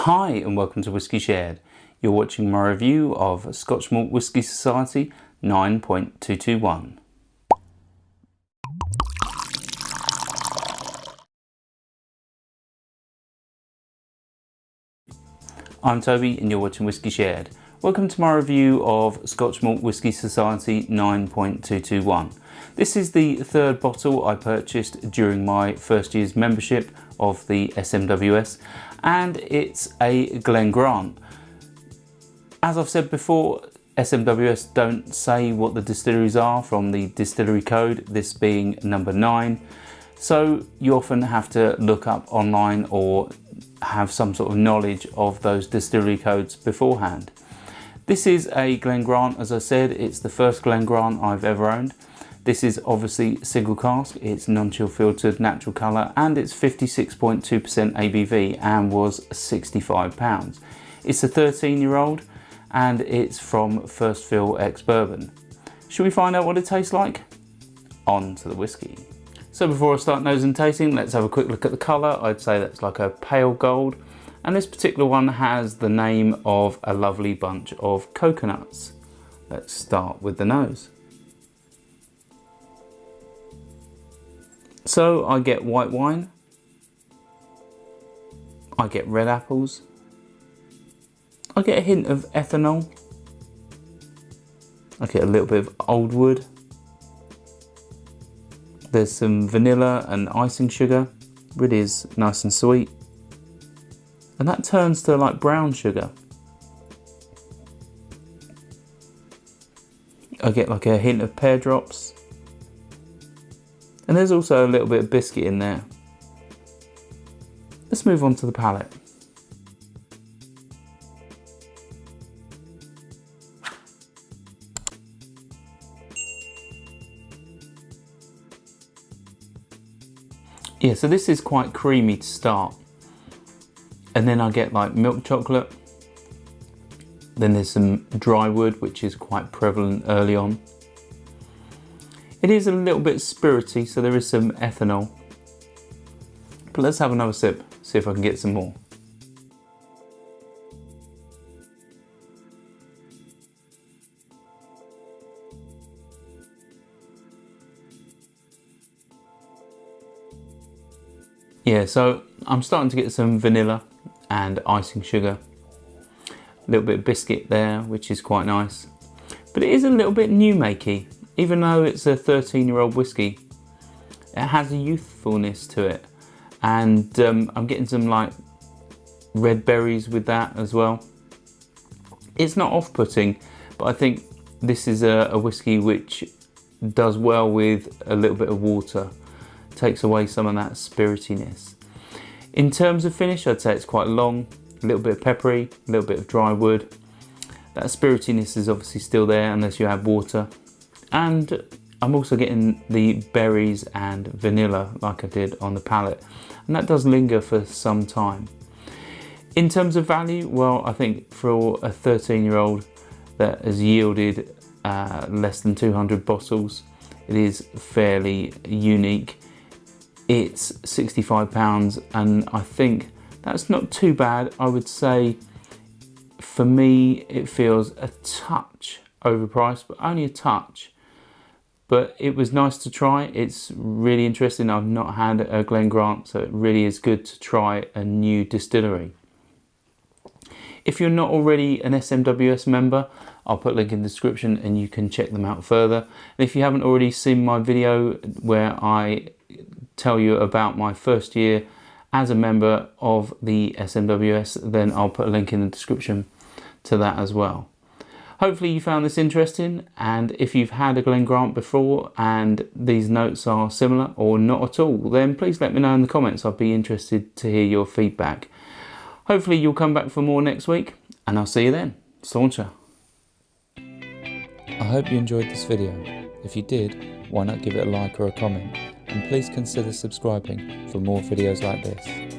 Hi and welcome to Whisky Shared. You're watching my review of Scotch Malt Whisky Society 9.221. I'm Toby and you're watching Whisky Shared. Welcome to my review of Scotch Malt Whisky Society 9.221. This is the third bottle I purchased during my first year's membership of the SMWS, and it's a Glen Grant. As I've said before, SMWS don't say what the distilleries are from the distillery code, this being number 9. So you often have to look up online or have some sort of knowledge of those distillery codes beforehand. This is a Glen Grant, as I said, it's the first Glen Grant I've ever owned. This is obviously single cask, it's non-chill filtered, natural colour, and it's 56.2% ABV and was £65. It's a 13-year-old and it's from First Fill ex-bourbon. Should we find out what it tastes like? On to the whiskey. So before I start nose and tasting, let's have a quick look at the colour. I'd say that's like a pale gold. And this particular one has the name of a lovely bunch of coconuts. Let's start with the nose. So I get white wine, I get red apples, I get a hint of ethanol, I get a little bit of old wood, there's some vanilla and icing sugar, really is nice and sweet, and that turns to like brown sugar. I get like a hint of pear drops. And there's also a little bit of biscuit in there. Let's move on to the palate. Yeah, so this is quite creamy to start. And then I get like milk chocolate. Then there's some dry wood, which is quite prevalent early on. It is a little bit spirity, so there is some ethanol. But let's have another sip, see if I can get some more. Yeah, so I'm starting to get some vanilla and icing sugar. A little bit of biscuit there, which is quite nice. But it is a little bit new makey. Even though it's a 13-year-old whiskey, it has a youthfulness to it. And I'm getting some like red berries with that as well. It's not off-putting, but I think this is a whiskey which does well with a little bit of water. Takes away some of that spiritiness. In terms of finish, I'd say it's quite long, a little bit of peppery, a little bit of dry wood. That spiritiness is obviously still there unless you add water. And I'm also getting the berries and vanilla like I did on the palate, and that does linger for some time. In terms of value, well, I think for a 13-year-old that has yielded less than 200 bottles, it is fairly unique. It's £65 and I think that's not too bad. I would say for me it feels a touch overpriced, but only a touch. But it was nice to try. It's really interesting. I've not had a Glen Grant, so it really is good to try a new distillery. If you're not already an SMWS member, I'll put a link in the description and you can check them out further. And if you haven't already seen my video where I tell you about my first year as a member of the SMWS, then I'll put a link in the description to that as well. Hopefully you found this interesting, and if you've had a Glen Grant before and these notes are similar or not at all, then please let me know in the comments. I'd be interested to hear your feedback. Hopefully you'll come back for more next week, and I'll see you then. Saunter. I hope you enjoyed this video. If you did, why not give it a like or a comment, and please consider subscribing for more videos like this.